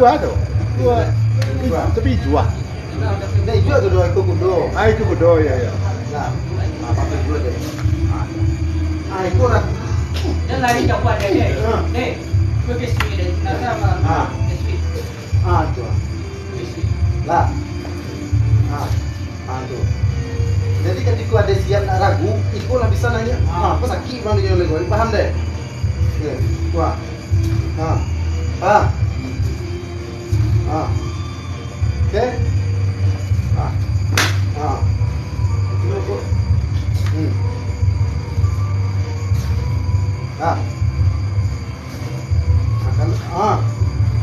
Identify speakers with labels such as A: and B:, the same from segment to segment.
A: dua tu. Dua. Tapi dua.
B: Nah, hijau tu dua ikut kudo.
A: Itu bodoh ya ya.
B: Nah, apa dua deh. Ikut lah.
C: Dia lari coba dia. Nih, gue ke sini deh. Nasa sama. Sweet.
B: Tu. Lah. Tu. Jadi ketika ada siap nak ragu, ikut lah bisa nanya. Apa sakit bang dia oleh gue. Paham deh. Okey. Wah. Paham. Okey.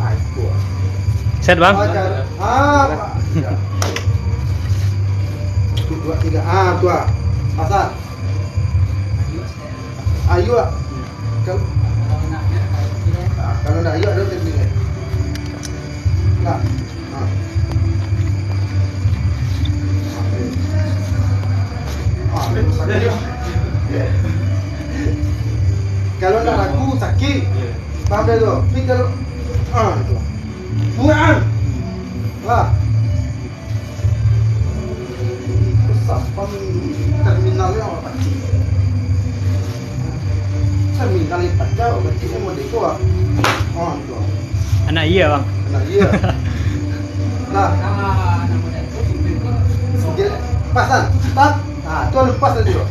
B: Itu.
D: Set bang.
B: Dua, tiga. Tu. Pasal. Ayu. Kalau nak ayu ada teknik ni. Lah. Kalau nak ragu sakit. Faham dah tu? Tapi kalau tu. Buat. Lah. Sapam terminalnya orang pacik. Terminal yang pacak orang pacik ni model tu ah. Tu.
D: Anak iya bang.
B: Nah, iya. Lah. Sikit. Pasan. Start. Tu lepas tadi tu.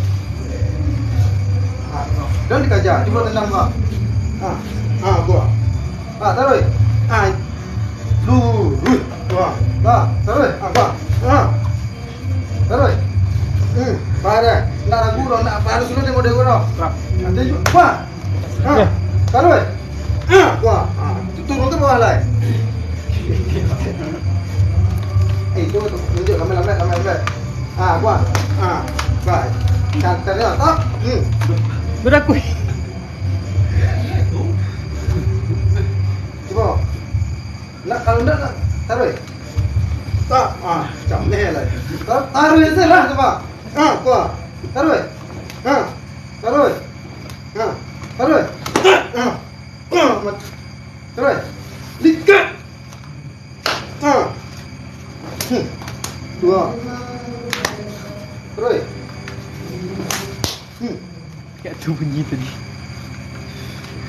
B: Dan dikajar, cuba tendang kau. Gua. Taruh. Lurus. Gua. Taruh. Gua. Taruh. Pada. Nak ragu dah, nak baru sudah tengok dia gua. Nanti gua. Taruh. Gua. Turun ke bawah lah. Itu tunjuk lambat. Gua. Baik. Kata dia, tak.
D: Udah kui.
B: Coba. Nak kalau nak taruh. Tak. Camnya lah. Taruh je lah coba. Gua. Taruh. Taruh. Taruh. Taruh. Likat. Dua. Taruh.
D: Kayak tu bunyi tadi.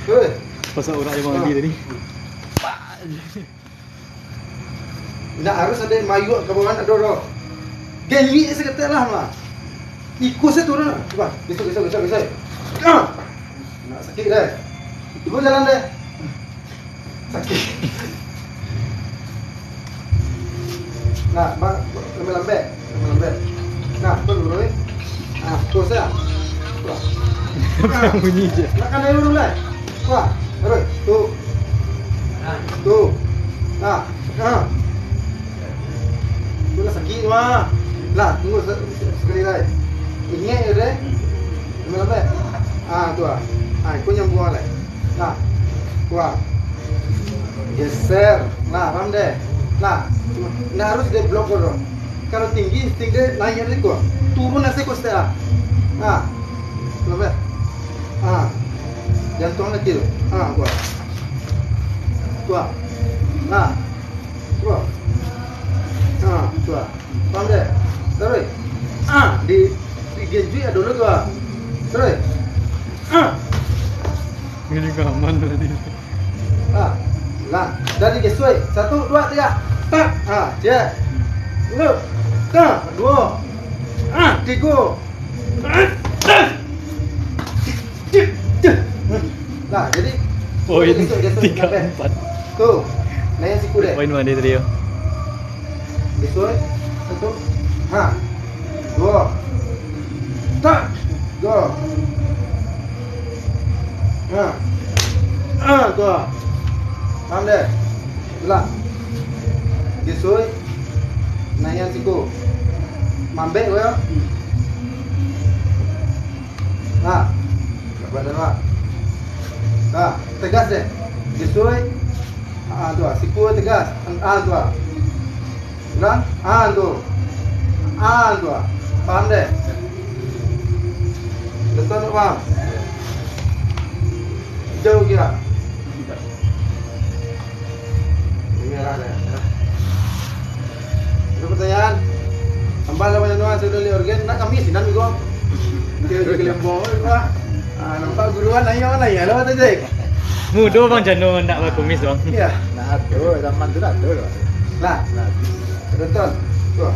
B: Taruh.
D: Pasal orang yang mandi tadi.
B: Nak harus ada mayuk ke bawah nak dorong. Geli saya kata lah mah. Ikut saya turun. Coba. Besok. Nak sakit dah. Ibu jalan deh. Sakit. Nah, lambat. Nah, dulu eh. Terus ya.
D: Bunyi je.
B: Nak kan dulu lah. Wah, terus. Tu. Nah. Tu lah sakit mah. Lah, tunggu sekali lagi. Ingat je deh. Lambat. Tu ah. Ikut nyambung lah. Nah. Wah. Geser. Nah, ram deh. Nah, harus dia blok dulu. Kalau tinggi dia naik lagi gua. Turun nasi kau setelah. Lambat. Jantung lagi tu. Gua. Tua. Nah. Tua. Tua. Paham deh? Terus. Di genjui ada dulu tua. Terus.
D: Ini juga aman tadi.
B: Lah. Dari gesui. 1, 2, 3. Tak. Cek. Dulu. Tak. 2. 3. Lah, jadi
D: Poin
B: gesui
D: 3, 4.
B: Tu. Naik siku deh.
D: Poin mana tadi?
B: Gesui. 1. 2. Tak. 2. Tu. Faham deh? Lah. Gesui. Naik siku. Mambek kau ya. Badan lah. Tegas deh. Gesui. Tu. Siku tegas. Tu. Ulang. Tu. Tu. Faham deh? Betul tak faham? Jauh kira. Ini Bala macam mana sudah lihat organ nak kami sinan juga. Dia juga lembong juga. Nampak guruan nanya ya lewat aja.
D: Mudo bang Jano nak berkumis bang.
B: Iya.
A: Nah, tuh, zaman tu dah tu.
B: Lah.
A: Nah,
B: Betul. Tuh.